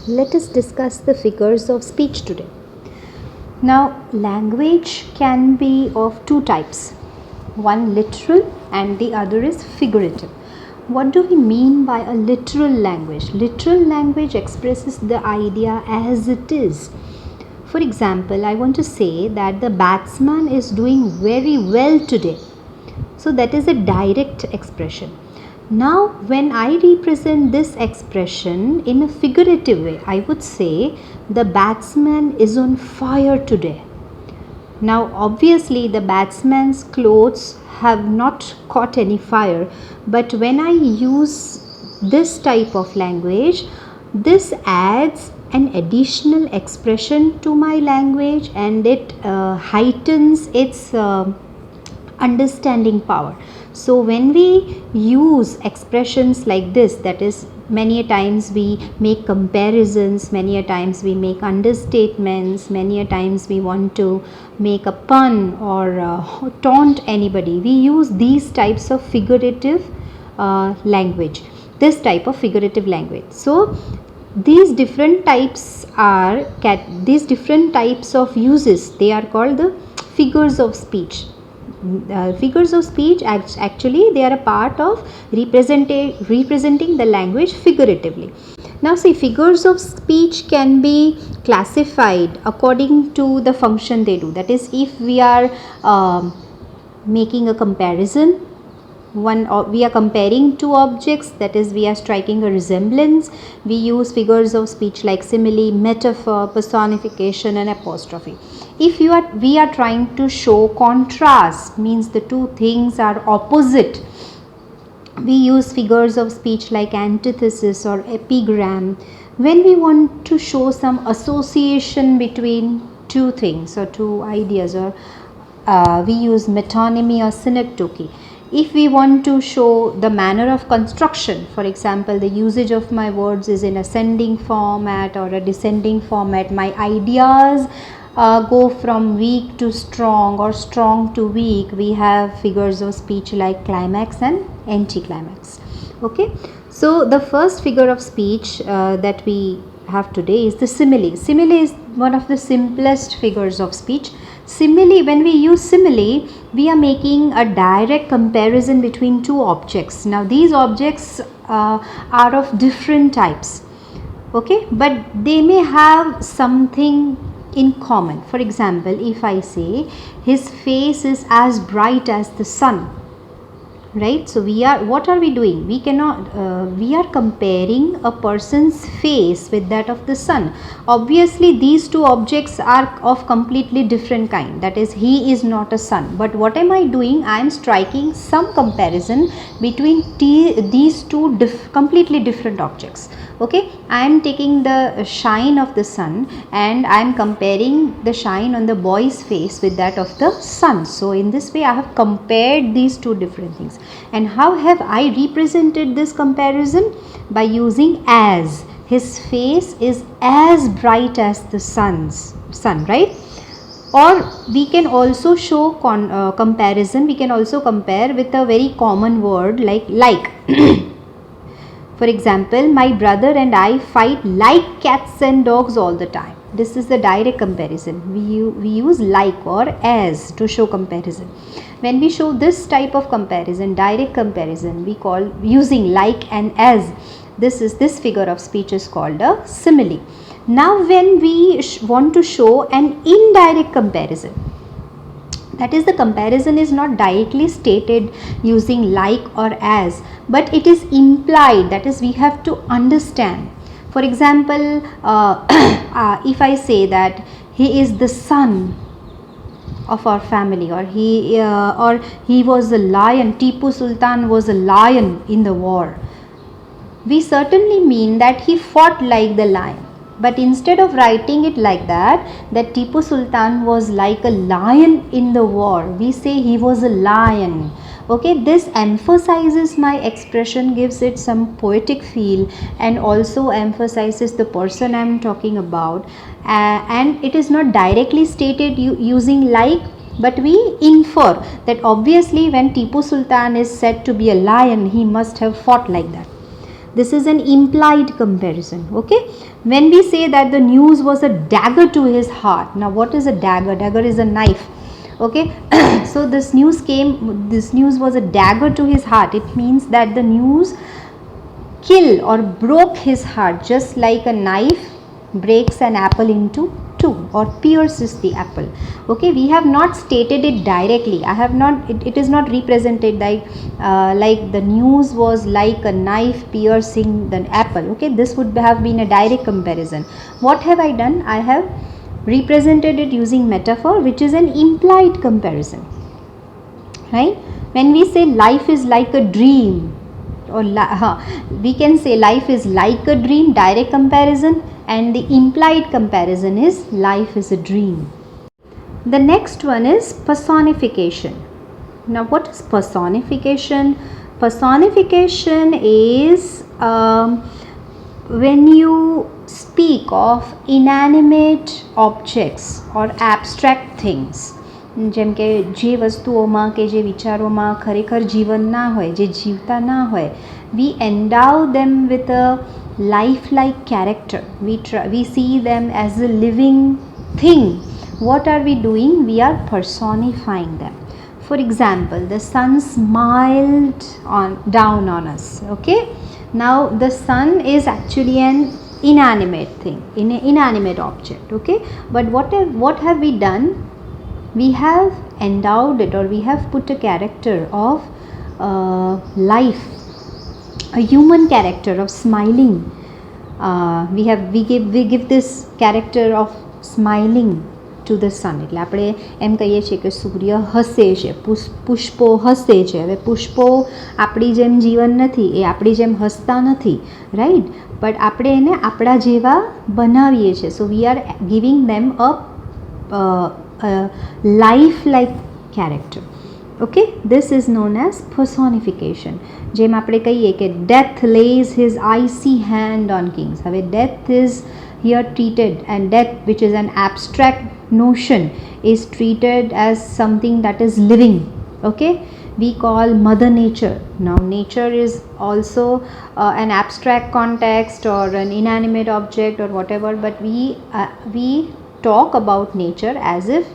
let us discuss the figures of speech today. Now, language can be of two types, one literal and the other is figurative. What do we mean by a literal language? Literal language expresses the idea as it is. For example, I want to say that the batsman is doing very well today. So that is a direct expression. Now, when I represent this expression in a figurative way, I would say the batsman is on fire today. Now, obviously, the batsman's clothes have not caught any fire, but when I use this type of language, this adds an additional expression to my language and it heightens its understanding power. So when we use expressions like this, that is, many a times we make comparisons, many a times we make understatements, many a times we want to make a pun or taunt anybody, we use these types of figurative language, this type of figurative language. So these different types are these different types of uses, they are called the figures of speech. Figures of speech actually they are a part of representing the language figuratively. Now see, figures of speech can be classified according to the function they do. That is, if we are making a comparison, we are comparing two objects, that is, we are striking a resemblance, we use figures of speech like simile, metaphor, personification and apostrophe. If we are trying to show contrast, means the two things are opposite, we use figures of speech like antithesis or epigram. When we want to show some association between two things or two ideas, or we use metonymy or synecdoche. If we want to show the manner of construction, for example, the usage of my words is in ascending format or a descending format, my ideas go from weak to strong or strong to weak, we have figures of speech like climax and anticlimax. Okay, so the first figure of speech that we have today is the simile. Simile is one of the simplest figures of speech. Simile, when we use simile, we are making a direct comparison between two objects. Now these objects are of different types, okay, but they may have something in common. For example, if I say his face is as bright as the sun, right? So what are we doing? We are comparing a person's face with that of the sun. Obviously these two objects are of completely different kind, that is, he is not a sun, but what am I doing? I am striking some comparison between these two completely different objects. Okay, I am taking the shine of the sun and I am comparing the shine on the boy's face with that of the sun. So in this way I have compared these two different things. And how have I represented this comparison? By using as. His face is as bright as the sun, right? Or we can also show comparison. We can also compare with a very common word like. For example, my brother and I fight like cats and dogs all the time. This is the direct comparison. We use like or as to show comparison. When we show this type of comparison, direct comparison, we call using like and as. This figure of speech is called a simile. Now when we want to show an indirect comparison, that is, the comparison is not directly stated using like or as, but it is implied, that is, we have to understand. For example, if I say that he is the son of our family, or he was a lion, Tipu Sultan was a lion in the war, we certainly mean that he fought like the lion. But instead of writing it like that Tipu Sultan was like a lion in the war, we say he was a lion. Okay, this emphasizes my expression, gives it some poetic feel, and also emphasizes the person I am talking about. And it is not directly stated using like, but we infer that obviously when Tipu Sultan is said to be a lion, he must have fought like that. This is an implied comparison. Okay, when we say that the news was a dagger to his heart, now what is a dagger? Dagger is a knife. Okay, so this news was a dagger to his heart. It means that the news killed or broke his heart, just like a knife breaks an apple into two or pierces the apple. Okay, we have not stated it directly. I have not, it is not represented like the news was like a knife piercing the apple. Okay, this would have been a direct comparison. What have I done? I have represented it using metaphor, which is an implied comparison, right? When we say life is like a dream, or we can say life is like a dream, direct comparison, and the implied comparison is life is a dream. The next one is personification. Now what is personification? Personification is when you speak of inanimate objects or abstract things, જેમ કે જે વસ્તુઓમાં કે જે વિચારોમાં ખરેખર જીવન ના હોય, જે જીવતા ના હોય, we endow them with a lifelike character. We see them as a living thing. What are we doing? We are personifying them. For example, the sun smiled down on us. Okay, now the sun is actually an inanimate thing, an inanimate object. Okay, but what have we done? We have endowed it, or we have put a character of life, a human character of smiling. We give this character of smiling to the sun. એટલે આપણે એમ કહીએ છીએ કે સૂર્ય હસે છે, પુષ્પો હસે છે. હવે પુષ્પો આપણી જેમ જીવન નથી, એ આપણી જેમ હસતા નથી, રાઈટ? બટ આપણે એને આપણા જેવા બનાવીએ છીએ. So we are giving them a life-like character. Okay, this is known as personification. જેમ આપણે કહીએ કે death lays his icy hand on kings. હવે death is here treated, and death, which is an abstract notion, is treated as something that is living. Okay, we call mother nature. Now nature is also an abstract context or an inanimate object or whatever, but we talk about nature as if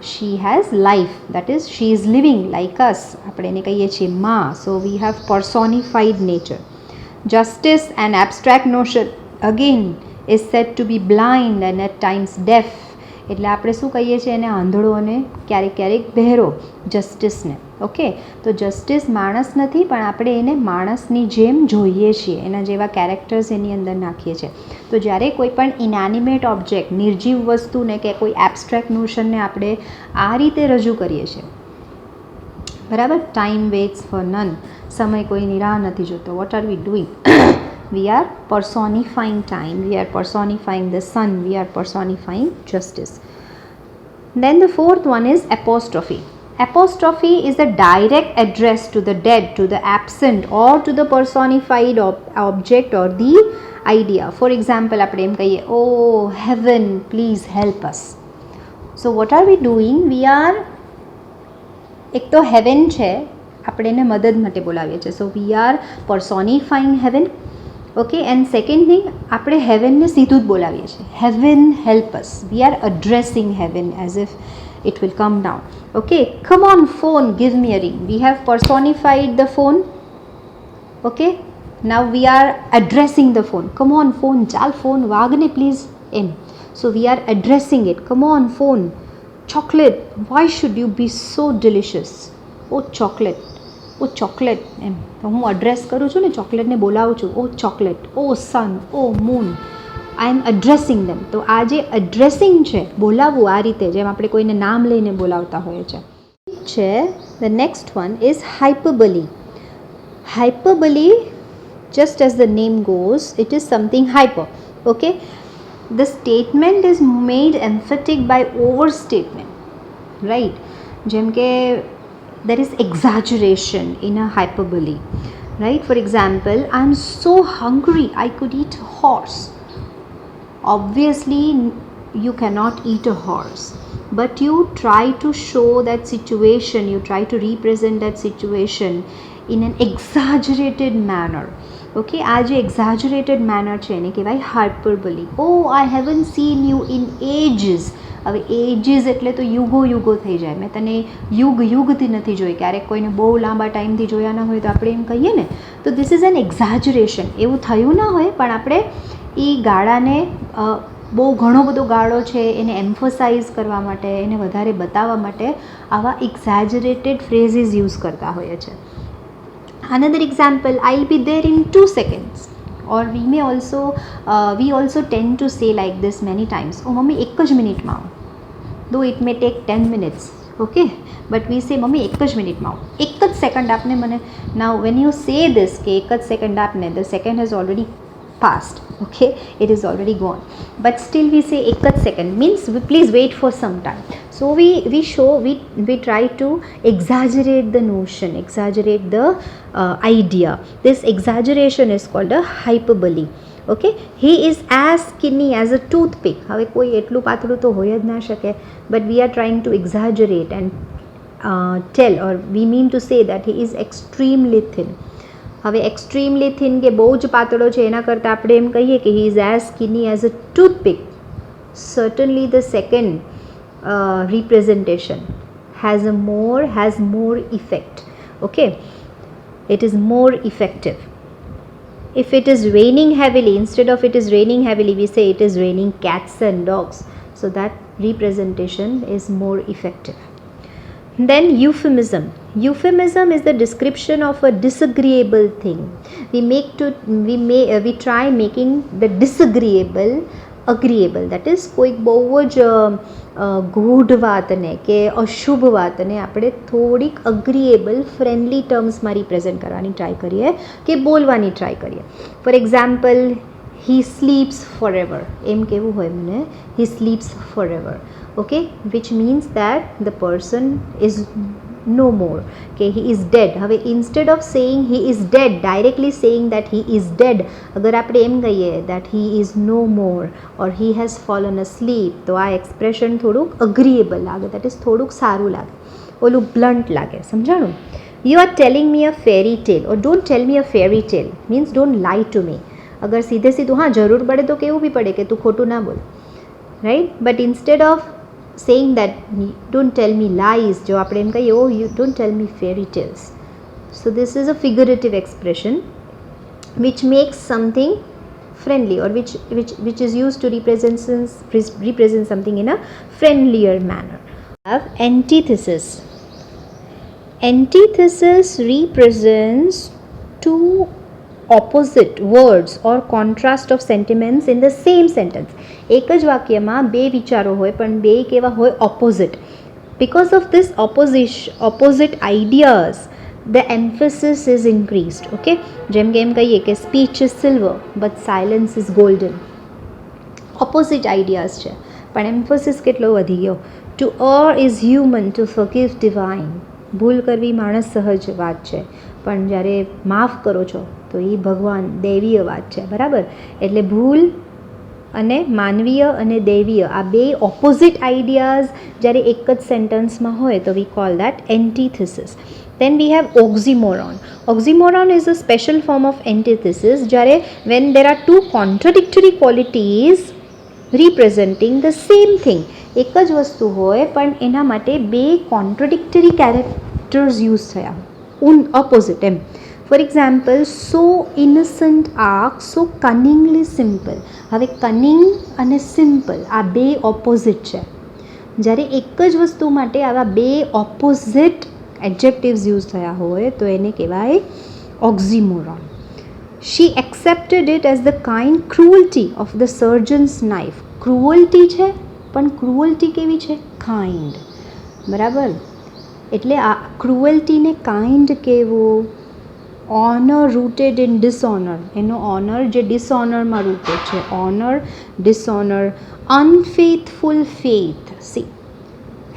she has life, that is she is living like us. આપણે એને કહીએ છીએ માં. So we have personified nature. Justice, an abstract notion, again is said to be blind and at times deaf. એટલે આપણે શું કહીએ છીએ એને? આંધળો અને ક્યારેક ક્યારેક બહેરો, જસ્ટિસને. ઓકે, તો જસ્ટિસ માણસ નથી, પણ આપણે એને માણસની જેમ જોઈએ છીએ, એના જેવા કેરેક્ટર્સ એની અંદર નાખીએ છીએ. તો જ્યારે કોઈ પણ ઇનાનિમેટ ઓબ્જેક્ટ, નિર્જીવ વસ્તુને કે કોઈ એબ્સ્ટ્રેક્ટ નોશનને આપણે આ રીતે રજૂ કરીએ છીએ, બરાબર? ટાઈમ વેઇટ્સ ફોર નન, સમય કોઈની રાહ નથી જોતો. What are we doing? We are personifying time, we are personifying the sun, we are personifying justice. Then the fourth one is apostrophe. Apostrophe is a direct address to the dead, to the absent, or to the personified object or the idea. For example, આપણે એમ કહીએ, oh heaven, please help us. So what are we doing? We are, એક તો heaven છે, આપણે એને મદદ માટે બોલાવીએ છીએ. So we are personifying heaven. Okay, and second thing, આપણે heavenને સીધું જ બોલાવીએ છીએ, heaven help us. We are addressing heaven as if it will come down. Okay, come on phone, give me a ring. We have personified the phone. Okay, now we are addressing the phone. Come on phone, ચાલ phone વાગને please, એમ. So we are addressing it. Come on phone. Chocolate, why should you be so delicious? Oh chocolate, O chocolate, એમ. તો હું address કરું છું ને, ચોકલેટને બોલાવું છું, ઓ ચોકલેટ, ઓ સન, ઓ મૂન. આઈ એમ અડ્રેસિંગ ધેમ. તો આ જે અડ્રેસિંગ છે, બોલાવવું આ રીતે, જેમ આપણે કોઈને નામ લઈને બોલાવતા હોઈએ છે. The next one is hyperbole. Hyperbole, just as the name goes, it is something hyper. Okay, the statement is made emphatic by overstatement, right? જેમ કે there is exaggeration in a hyperbole, right? For example, I'm so hungry I could eat a horse. Obviously you cannot eat a horse, but you try to show that situation, you try to represent that situation in an exaggerated manner. Okay, આ જે exaggerated manner છે એને કહેવાય hyperbole. O I haven't seen you in ages. હવે ages એટલે તો યુગો યુગો થઈ જાય. મેં તને યુગથી નથી જોઈ. ક્યારેક કોઈને બહુ લાંબા ટાઈમથી જોયા ના હોય તો આપણે એમ કહીએ ને, તો ધીસ ઇઝ એન એક્ઝેજરેશન. એવું થયું ના હોય પણ આપણે એ ગાળાને બહુ ઘણો બધો ગાળો છે એને એમ્ફોસાઇઝ કરવા માટે, એને વધારે બતાવવા માટે આવા એક્ઝેજરેટેડ ફ્રેઝીસ યુઝ કરતા હોઈએ છીએ. Another example, I'll be there in 2 seconds. Or we also tend to say like this many times. Oh mummy, એક જ મિનિટમાં આવું. Though it may take 10 minutes. Okay, but we say mummy એક જ મિનિટમાં આવું, એક જ સેકન્ડ આપને મને. Now when you say this કે એક જ સેકન્ડ આપને, the second has already passed. Okay, it is already gone, but still we say ek second means please wait for some time. So we try to exaggerate the notion, exaggerate the idea. This exaggeration is called a hyperbole. Okay, he is as skinny as a toothpick. હવે કોઈ એટલું પાતળું તો હોય જ ના શકે, but we are trying to exaggerate and tell, or we mean to say that he is extremely thin. હવે એક્સ્ટ્રીમલી થિન કે બહુ જ પાતળો છે એના કરતાં આપણે એમ કહીએ કે he is as skinny as a toothpick. Certainly the second representation has more effect. Okay, it is more effective. If it is raining heavily, instead of it is raining heavily, we say it is raining cats and dogs. So that representation is more effective. Then euphemism. Euphemism is the description of a disagreeable thing. We try making the disagreeable agreeable. That is કોઈક બહુ જ ગૂઢ વાતને કે અશુભ વાતને આપણે થોડીક અગ્રીએબલ friendly ટર્મ્સમાં represent કરવાની ટ્રાય કરીએ કે બોલવાની ટ્રાય કરીએ. For example, he sleeps forever. એમ કેવું હોય મને, he sleeps forever. Okay, which means that the person is no more, okay, he is dead. હવે instead of saying he is dead, directly saying that he is dead, અગર આપણે એમ કહીએ that he is no more or he has fallen asleep, તો આ expression થોડુંક અગ્રીએબલ લાગે, that is થોડુંક સારું લાગે, ઓલું બ્લન્ટ લાગે. સમજાણું? You are telling me a fairy tale, or don't tell me a fairy tale means don't lie to me. અગર સીધે સીધું હા જરૂર પડે તો કેવું બી પડે કે તું ખોટું ના બોલ, right? But instead of saying that don't tell me lies, jo apne em kahiye, oh you don't tell me fairy tales. So this is a figurative expression which makes something friendly, or which is used to represent something in a friendlier manner. Have antithesis. Antithesis represents two opposite words or contrast of sentiments in the same sentence. એક જ વાક્યમાં બે વિચારો હોય પણ બે કેવા હોય, opposite. Because of this opposite ideas, the emphasis is increased. Okay, જેમ કે એમ કહીએ કે speech is silver but silence is golden. Opposite ideas છે પણ emphasis કેટલો વધી ગયો. To err is human, to forgive divine. ભૂલ કરવી માણસ સહજ વાત છે પણ જ્યારે માફ કરો છો તો એ ભગવાન દૈવીય વાત છે. બરાબર? એટલે ભૂલ અને માનવીય અને દૈવીય આ બે ઓપોઝિટ આઈડિયાઝ જ્યારે એક જ સેન્ટન્સમાં હોય તો we call that antithesis. Then we have oxymoron. Oxymoron is a special form of antithesis જ્યારે when there are two contradictory qualities representing the same thing. એક જ વસ્તુ હોય પણ એના માટે બે contradictory characters use થયા, opposite એમ. For example, so innocent arch, so cunningly simple. હવે કનિંગ અને સિમ્પલ આ બે ઓપોઝિટ છે. જ્યારે એક જ વસ્તુ માટે આવા બે ઓપોઝિટ એડજેક્ટિવ્સ યુઝ થયા હોય તો એને કહેવાય oxymoron. She accepted it as the kind cruelty of the surgeon's knife. Cruelty છે પણ ક્રુઅલ્ટી કેવી છે? કાઇન્ડ. બરાબર? એટલે આ ક્રુઅલ્ટીને કાઇન્ડ કહેવું. ઓનર રૂટેડ ઇન ડિસઓનર, એનો ઓનર જે ડિસઓનરમાં રૂટેડ છે, honour dishonour. Unfaithful faith, see,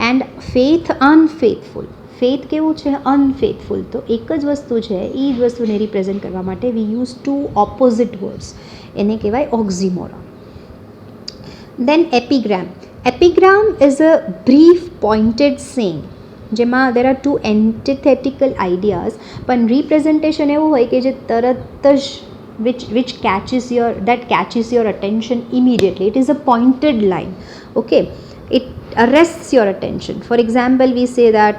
and faith unfaithful. Faith કેવું છે? અનફેથફુલ. તો એક જ વસ્તુ છે, એ જ વસ્તુને રિપ્રેઝેન્ટ કરવા માટે we use two opposite words, એને કહેવાય oxymoron. Then epigram. Epigram is a brief pointed saying જેમાં there are two antithetical ideas પણ રિપ્રેઝન્ટેશન એવું હોય કે જે તરત જ which catches your attention immediately. It is a pointed line. Okay, it arrests your attention. For example, we say that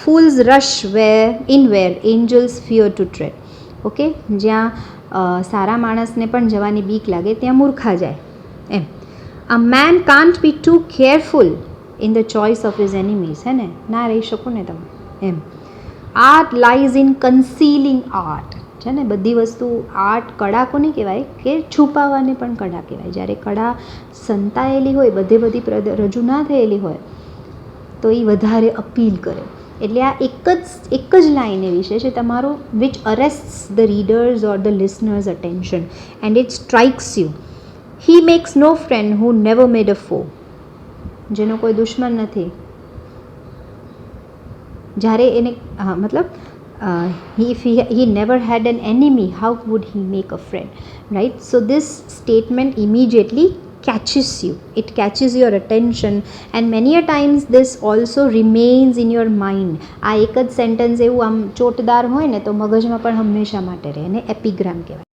fools rush where angels fear to tread. Okay, જ્યાં સારા માણસને પણ જવાની બીક લાગે ત્યાં મૂર્ખા જાય એમ. A man can't be too careful in the choice of his enemies. હે ને, ના રહી શકો ને તમે એમ. આર્ટ લાઇઝ ઇન કન્સીલિંગ આર્ટ છે ને. બધી વસ્તુ આર્ટ, કળા કોને કહેવાય કે છુપાવવાને પણ કળા કહેવાય. જ્યારે કળા સંતાયેલી હોય, બધી રજૂ ના થયેલી હોય તો એ વધારે અપીલ કરે. એટલે આ એક જ લાઈન એવી છે તમારો which arrests the readers or the listeners attention and it strikes you. He makes no friend who never made a foe. જેનો કોઈ દુશ્મન નથી. જ્યારે એને મતલબ if he never had an enemy, how would he make a friend, right? So this statement immediately catches you. It catches your attention, and many a times this also remains in your mind. આ એક જ sentence એવું આમ ચોટદાર હોય ને તો મગજમાં પણ હંમેશા માટે રહે, એને એપિગ્રામ કહેવાય.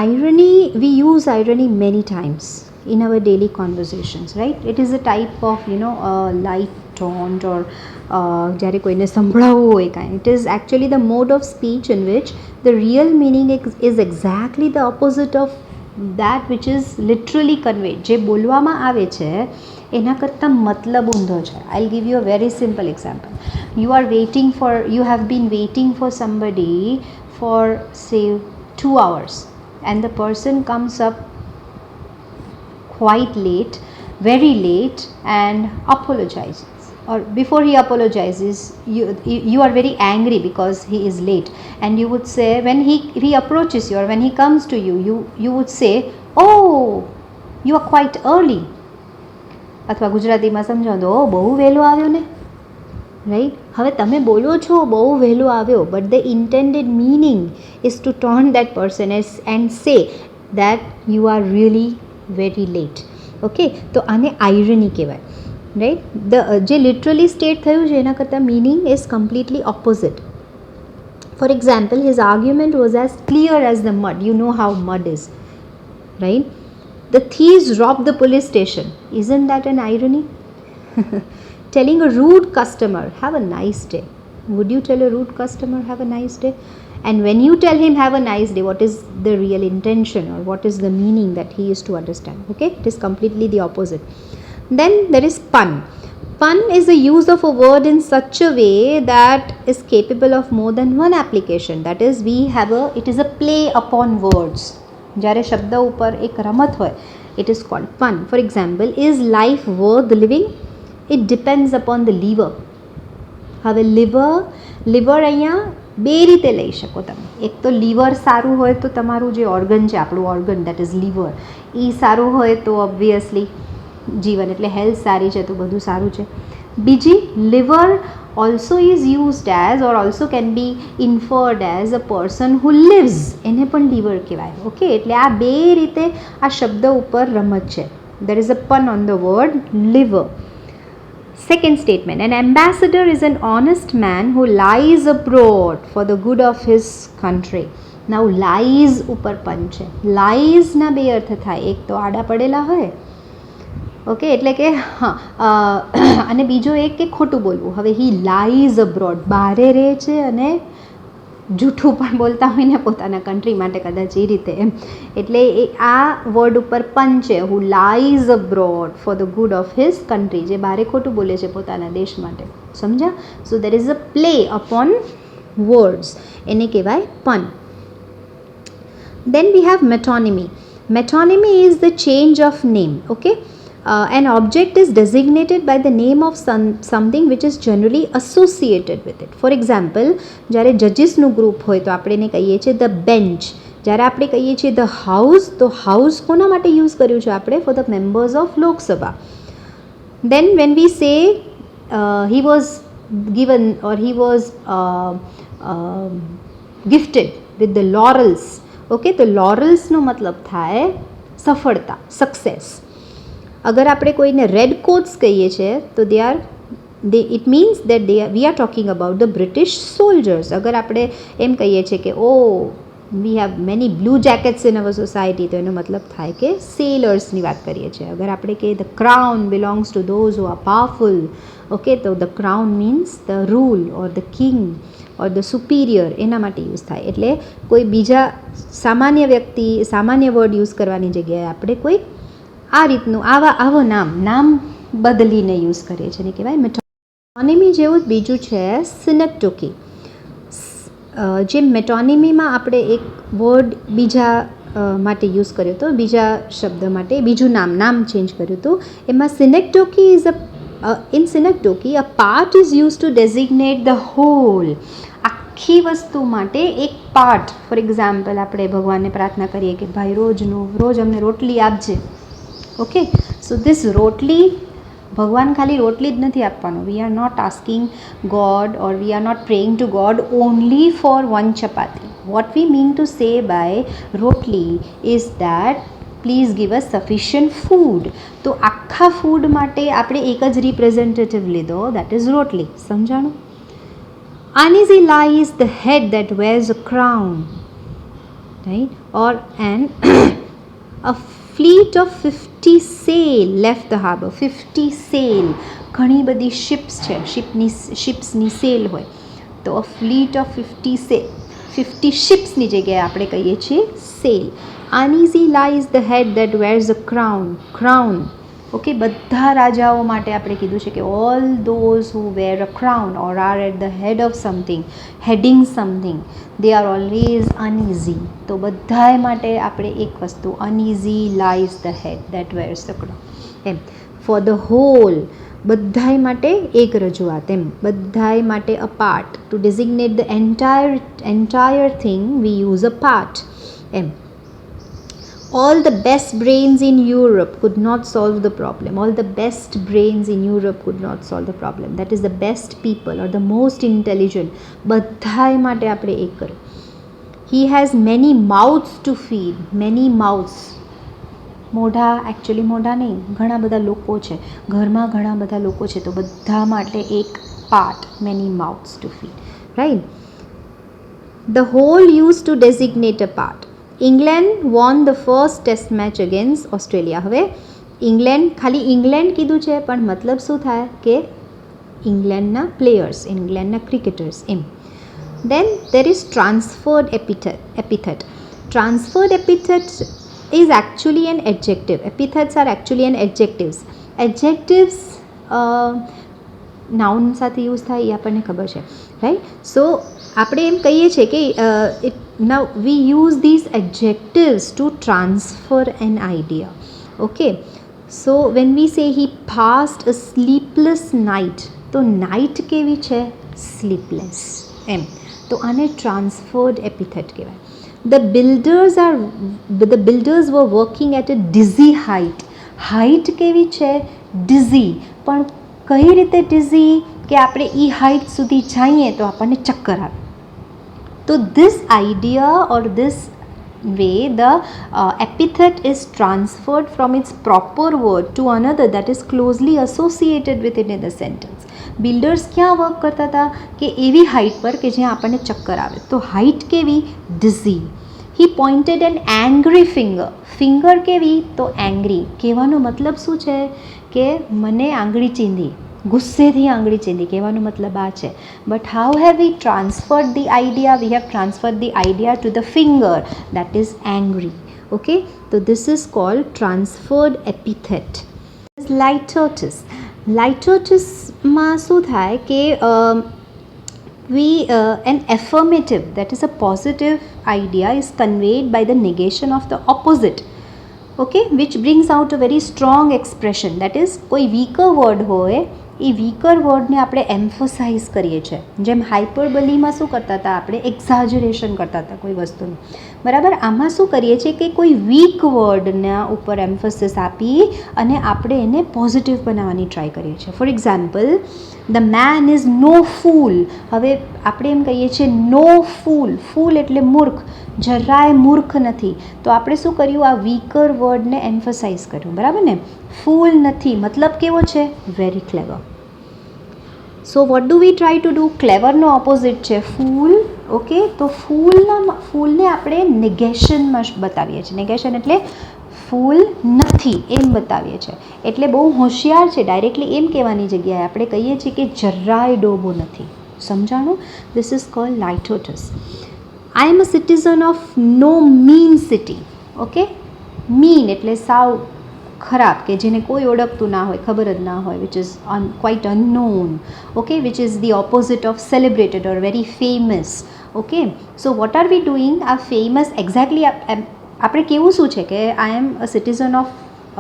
Irony, we use irony many times in our daily conversations, right? It is a type of light taunt or જ્યારે કોઈને સંભળાવવું હોય કાંઈ. It is actually the mode of speech in which the real meaning is exactly the opposite of that which is literally conveyed. જે બોલવામાં આવે છે એના કરતાં મતલબ ઊંધો છે. I'll give you a very simple example. You have been waiting for somebody for say 2 hours and the person comes up quite late, very late, and apologizes. Or before he apologizes, you are very angry because he is late, and you would say, when he approaches you or when he comes to you, you would say, oh, you are quite early. અથવા ગુજરાતીમાં સમજાવો તો બહુ વહેલો આવ્યો ને, right. હવે તમે બોલો છો બહુ વહેલો આવ્યો, but the intended meaning is to turn that person and say that you are really very late. Okay, તો આને આયરની કહેવાય, રાઈટ. જે લિટરલી સ્ટેટ થયું છે એના કરતાં meaning is completely opposite. For example, his argument was as clear as the mud. You know how mud is, right. The thieves robbed the police station. Isn't that an irony? Telling a rude customer, have a nice day. Would you tell a rude customer, have a nice day? And when you tell him, have a nice day, what is the real intention or what is the meaning that he is to understand? Okay, it is completely the opposite. Then there is pun. Pun is the use of a word in such a way that is capable of more than one application. That is, it is a play upon words. જ્યારે શબ્દ ઉપર એક રમત હોય, it is called pun. For example, is life worth living? It depends upon the liver. હવે liver અહીંયા બે રીતે લઈ શકો તમે. એક તો લીવર સારું હોય તો તમારું જે ઓર્ગન છે, આપણું ઓર્ગન, દેટ ઇઝ લીવર, એ સારું હોય તો ઓબ્વિયસલી જીવન એટલે હેલ્થ સારી છે તો બધું સારું છે. બીજી, liver also is used as or also can be inferred as a person who lives. એને પણ liver કહેવાય. ઓકે, એટલે આ બે રીતે આ શબ્દ ઉપર રમત છે. There is a pun on the word liver. Second statement, an ambassador is an honest man who lies abroad for the good of his country. Now lies ઉપર pun છે. lies ના બે અર્થ થાય. એક તો આડા પડેલા હોય, ઓકે, એટલે કે હા, અને બીજો એક કે ખોટું બોલવું. હવે હી લાઈઝ અબ્રોડ, બહારે રહે છે અને જૂઠું પણ બોલતા હોય ને પોતાના કન્ટ્રી માટે, કદાચ એ રીતે એમ. એટલે આ વર્ડ ઉપર પન છે, who lies abroad for the good of his country, જે બહારે ખોટું બોલે છે પોતાના દેશ માટે. સમજ્યા? So there is a play upon words, એને કહેવાય પન. Then we have metonymy. Metonymy is the change of name. Okay, an object is designated by the name of something which is generally associated with it. For example, જ્યારે જજીસનું group હોય તો આપણે એને કહીએ છીએ ધ બેન્ચ. જ્યારે આપણે કહીએ છીએ ધ હાઉસ, તો હાઉસ કોના માટે યુઝ કર્યું છે આપણે? For the members of Lok Sabha. Then when we say he was given or he was gifted with the laurels. Okay, તો લોરલ્સનો મતલબ થાય સફળતા, સક્સેસ. અગર આપણે કોઈને રેડ કોટ્સ કહીએ છીએ તો it means that we are talking about the British soldiers. અગર આપણે એમ કહીએ છીએ કે oh we have many blue jackets in our society, તો એનો મતલબ થાય કે સેલર્સની વાત કરીએ છીએ. અગર આપણે કહીએ the crown belongs to those who are powerful, okay, તો the crown means the rule or the king or the superior, એના માટે યુઝ થાય. એટલે કોઈ બીજા સામાન્ય વ્યક્તિ સામાન્ય વર્ડ યુઝ કરવાની જગ્યાએ આપણે કોઈ આ રીતનું આવો નામ બદલીને યુઝ કરીએ છીએ, એને કહેવાય મેટોનિમી. જેવું જ બીજું છે સિનેક્ટોકી. જે મેટોનિમીમાં આપણે એક વર્ડ બીજા માટે યુઝ કર્યો હતો, બીજા શબ્દ માટે બીજું નામ ચેન્જ કર્યું હતું. એમાં synecdoche is in synecdoche a part is use to designate the whole. આખી વસ્તુ માટે એક પાર્ટ. ફોર એક્ઝામ્પલ, આપણે ભગવાનને પ્રાર્થના કરીએ કે ભાઈ રોજ અમને રોટલી આપજે, ઓકે, સો ધીસ રોટલી, ભગવાન ખાલી રોટલી જ નથી આપવાનો. We are not asking God or we are not praying to God only for one chapati. What we mean to say by rotli is that please give us sufficient food. તો આખા food માટે આપણે એક જ રિપ્રેઝેન્ટેટિવ લીધો, દેટ ઇઝ રોટલી. સમજાણું? Uneasy lies the head that wears a crown, right? Or a fleet of 50 sail left the harbour. 50 sail, ઘણી બધી શિપ્સ છે, શિપ્સની સેલ હોય, તો a fleet of 50 sail, 50 શિપ્સની જગ્યાએ આપણે કહીએ છીએ cell. Uneasy lies the head that wears a crown. Okay, બધા રાજાઓ માટે આપણે કીધું છે કે all those who wear a crown or are at the head of something, heading something, they are always uneasy. તો બધાય માટે આપણે એક વસ્તુ, uneasy lies the head that wears the crown. એમ ફોર ધ હોલ, બધાય માટે એક રજૂઆત. એમ બધાય માટે a part. To designate the entire thing we use a part. એમ all the best brains in Europe could not solve the problem. All the best brains in Europe could not solve the problem. That is the best people or the most intelligent. બધાય માટે આપણે એક કર્યું. He has many mouths to feed. Many mouths. મોઢા, actually મોઢા નહીં, ઘણા બધા લોકો છે ઘરમાં, ઘણા બધા લોકો છે, તો બધા માટે એક part, many mouths to feed, right? The whole used to designate a part. England won the first test match against Australia. હવે ખાલી ઇંગ્લેન્ડ કીધું છે, પણ મતલબ શું થાય કે ઇંગ્લેન્ડના પ્લેયર્સ, ઇંગ્લેન્ડના ક્રિકેટર્સ. એમ then there is transferred epithet. Transferred epithet is actually an adjective. Epithets are actually an adjectives. Adjectives noun સાથે યુઝ થાય એ આપણને ખબર છે, રાઈટ? સો આપણે એમ કહીએ છીએ કે now we use these adjectives to transfer an idea. Okay, so when we say he passed a sleepless night, તો night કેવી છે? sleepless. એમ તો આને transferred epithet કહેવાય. The builders were working at a dizzy height. height કેવી છે? dizzy. પણ કઈ રીતે dizzy? કે આપણે એ હાઇટ સુધી જઈએ તો આપણને ચક્કર આવે. So this idea or this way the epithet is transferred from its proper word to another that is closely associated with it in the sentence. Builders ક્યાં વર્ક કરતા હતા? કે એવી હાઇટ પર કે જ્યાં આપણને ચક્કર આવે. તો હાઇટ કેવી? dizzy. He pointed an angry finger. Finger કેવી? તો એંગ્રી. કહેવાનો મતલબ શું છે? કે મને આંગળી ચીંધી, ગુસ્સેથી આંગળી ચીંધી, કહેવાનો મતલબ આ છે. But how have V transferred the idea? We have transferred the idea to the finger, that is angry. Okay, તો this is cold transferred epithet. લાઇટોટિસ. લાઇટોટિસમાં શું થાય કે an affirmative, that is a positive idea, is conveyed by the negation of the opposite. Okay, which brings out a very strong expression. That is, કોઈ weaker word હોય એ weaker વર્ડને આપણે એમ્ફોસાઇઝ કરીએ છીએ. જેમ હાઇપરબલીમાં શું કરતા હતા? આપણે એક્ઝાજરેશન કરતા હતા કોઈ વસ્તુનું, બરાબર? આમાં શું કરીએ છીએ કે કોઈ વીક વર્ડના ઉપર એમ્ફોસિસ આપી અને આપણે એને પોઝિટિવ બનાવવાની ટ્રાય કરીએ છીએ. For example, the man is no fool. હવે આપણે એમ કહીએ છીએ નો ફૂલ. ફૂલ એટલે મૂર્ખ, જરાય મૂર્ખ નથી. તો આપણે શું કર્યું? આ વીકર વર્ડને એમ્ફોસાઇઝ કર્યું, બરાબર ને? ફૂલ નથી મતલબ કેવો છે? Very clever. So what do we try to do? ક્લેવરનો ઓપોઝિટ છે ફૂલ. ઓકે, તો ફૂલને આપણે નેગેશનમાં બતાવીએ છીએ. નેગેશન એટલે ફૂલ નથી એમ બતાવીએ છીએ. એટલે બહુ હોશિયાર છે. ડાયરેક્ટલી એમ કહેવાની જગ્યાએ આપણે કહીએ છીએ કે જરાય ડોબો નથી. સમજાણું? This is called litotes. I am a citizen of no mean city. Okay, mean એટલે સાવ ખરાબ, કે જેને કોઈ ઓળખતું ના હોય, ખબર જ ના હોય, which is quite unknown. Okay, which is the opposite of celebrated or very famous. Okay, so what are we doing? આ ફેમસ એક્ઝેક્ટલી આપણે કેવું શું છે કે I am a citizen of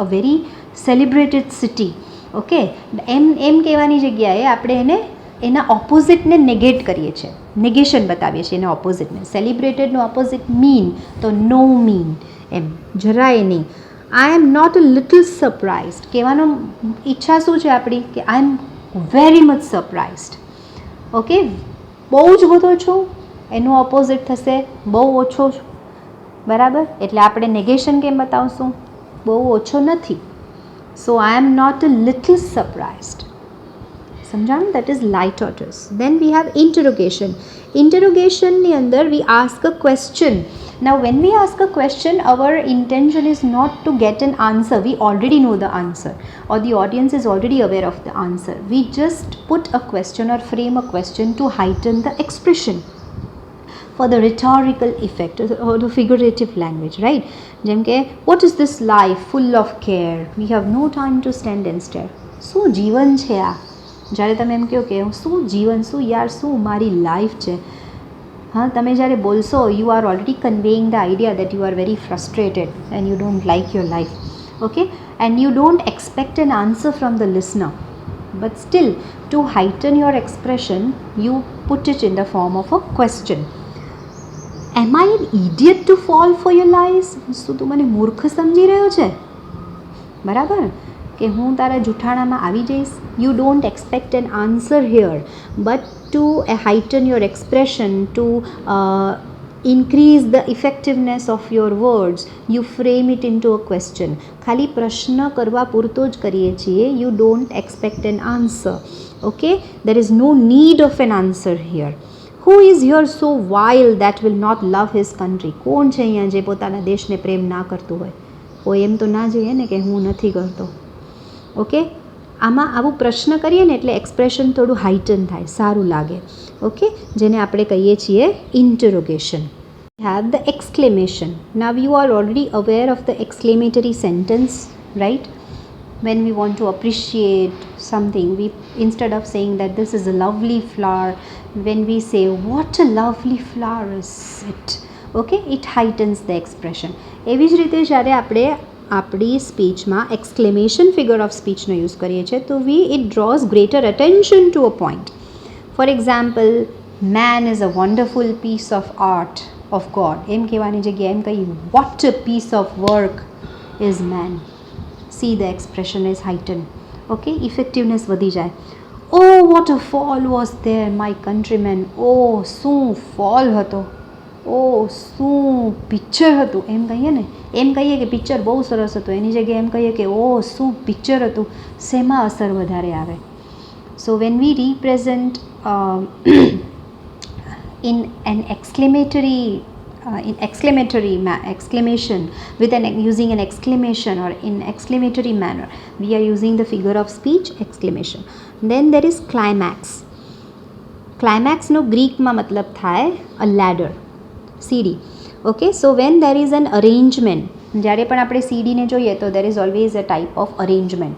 a very celebrated city. Okay, એમ કહેવાની જગ્યાએ આપણે એને એના ઓપોઝિટને નેગેટ કરીએ છીએ, નેગેશન બતાવીએ છીએ એના ઓપોઝિટને. સેલિબ્રેટેડનું ઓપોઝિટ મીન, તો નો મીન, એમ જરાય નહીં. I am not a little surprised. કહેવાનો ઈચ્છા શું છે આપણી? કે I am very much surprised. Okay, બહુ જ બધો છું, એનું ઓપોઝિટ થશે બહુ ઓછો છું. બરાબર? એટલે આપણે નેગેશન કેમ બતાવશું? બહુ ઓછો નથી. So I am not a little surprised. સમજાણું? That is litotes. Then we have interrogation. ઇન્ટરોગેશનની અંદર we ask a question. Now when we ask a question, our intention is not to get an answer. We already know the answer, or the audience is already aware of the answer. We just put a question or frame a question to heighten the expression for the rhetorical effect or the figurative language, right? જેમ કે what is this life full of care? We have no time to stand and stare. શું જીવન છે આ? જ્યારે તમે એમ કહો કે શું જીવન, શું યાર, શું મારી લાઈફ છે. હા, તમે જ્યારે બોલશો, you are already conveying the idea that you are very frustrated and you don't like your life. Okay, and you don't expect an answer from the listener, but still to heighten your expression you put it in the form of a question. Am I an idiot to fall for your lies? શું તું મને મૂર્ખ સમજી રહ્યો છે? બરાબર? કે હું તારા જૂઠાણામાં આવી જઈશ? You don't expect an answer here, but to heighten your expression, to increase the effectiveness of your words, you frame it into a question. ખાલી પ્રશ્ન કરવા પૂરતો જ કરીએ છીએ. You don't expect an answer. Okay, there is no need of an answer here. Who is here so vile that will not love his country? કોણ છે અહીંયા જે પોતાના દેશને પ્રેમ ના કરતું હોય? કોઈ એમ તો ના જોઈએ ને કે હું નથી કરતો. ઓકે, આમાં આવું પ્રશ્ન કરીએ ને એટલે એક્સપ્રેશન થોડું હાઇટન થાય, સારું લાગે. ઓકે, જેને આપણે કહીએ છીએ interrogation. Have the exclamation. Now you are already aware of the exclamatory sentence, right? when we want to appreciate something, we, instead of saying that this is a lovely flower, when we say what a lovely flower is it, okay, it heightens the expression. એવી જ રીતે જ્યારે આપણે આપણી સ્પીચમાં exclamation figure of સ્પીચનો use કરીએ છીએ તો it draws greater attention to a point. For example, man is a wonderful piece of art of God. એમ કહેવાની જગ્યાએ એમ કહીએ what a piece of work is man. See the expression is heighten. Okay, effectiveness વધી જાય. Oh what a fall was there my countrymen. ઓ શું fall હતો, ઓ શું પિક્ચર હતું. એમ કહીએ ને, એમ કહીએ કે પિક્ચર બહુ સરસ હતું, એની જગ્યાએ એમ કહીએ કે ઓ શું પિક્ચર હતું, શેમાં અસર વધારે આવે? So when we represent in an exclamation with using an exclamation or in exclamatory manner, we are using the figure of speech exclamation. Then there is climax. Climax no Greek ma matlab થાય a ladder, CD. Okay, so when there is an arrangement, જ્યારે પણ આપણે સીડીને જોઈએ તો there is always a type of arrangement.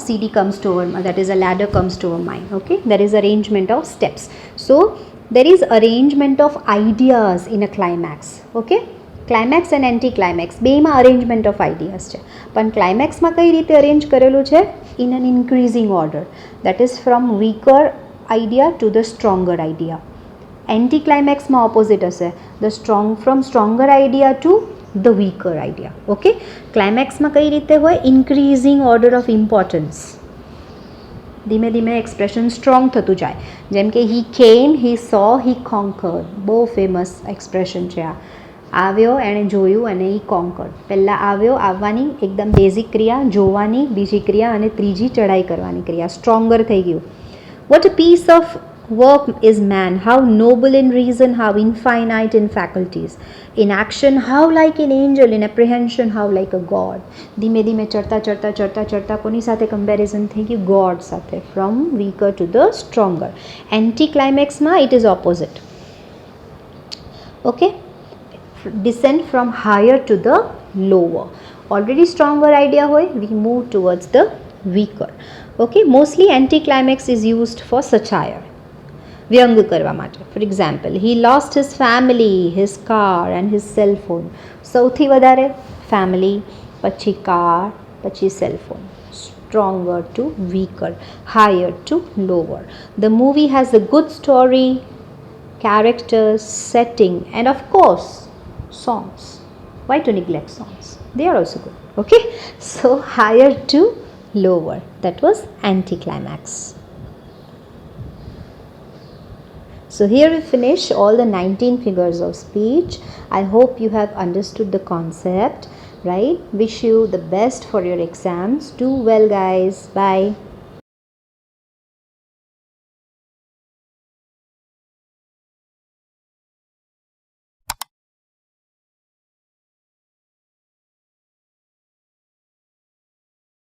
CD comes to our mind, that is a ladder comes to our mind. Okay, there is arrangement of steps. So there is arrangement of ideas in a climax. Okay, climax and anticlimax બેમાં arrangement of ideas છે, પણ ક્લાઇમેક્સમાં કઈ રીતે arrange કરેલું છે? in an increasing order, that is from weaker idea to the stronger idea. Anticlimaxમાં opposite હશે, from stronger idea to the weaker idea. Okay, ક્લાઇમેક્સમાં કઈ રીતે હોય? Increasing order of importance. ધીમે ધીમે એક્સપ્રેશન સ્ટ્રોંગ થતું જાય. જેમ કે હી કેમ, હી સો, હી કોન્કર્ડ. બહુ ફેમસ એક્સપ્રેશન છે આ. આવ્યો, એણે જોયું અને હી કોન્કર્ડ. પહેલાં આવ્યો, આવવાની એકદમ બેઝિક ક્રિયા, જોવાની બીજી ક્રિયા અને ત્રીજી ચડાઈ કરવાની ક્રિયા. સ્ટ્રોંગર થઈ ગયું. What a piece of work is man, how noble in reason, how infinite in faculties. In action, how like an angel, in apprehension, how like a god. ધીમે ધીમે ચડતા ચડતા ચડતા ચડતા કોની સાથે કમ્પેરિઝન થઈ ગયું? ગોડ સાથે. From weaker to the stronger. એન્ટીક્લાઇમેક્સમાં it is opposite. Okay, descend from higher to the lower. Already stronger idea hoy, we move towards the weaker. Okay, mostly anticlimax is used for satire, વ્યંગ કરવા માટે. For example, he lost his family, his car and his cell phone. સૌથી વધારે family, પછી car, પછી cell phone. Stronger to weaker, higher to lower. The movie has a good story, characters, setting and of course songs. Why to neglect songs? They are also good. Okay, so higher to lower, that was anticlimax. So here we finish all the 19 figures of speech. I hope you have understood the concept, right? Wish you the best for your exams. Do well guys. Bye.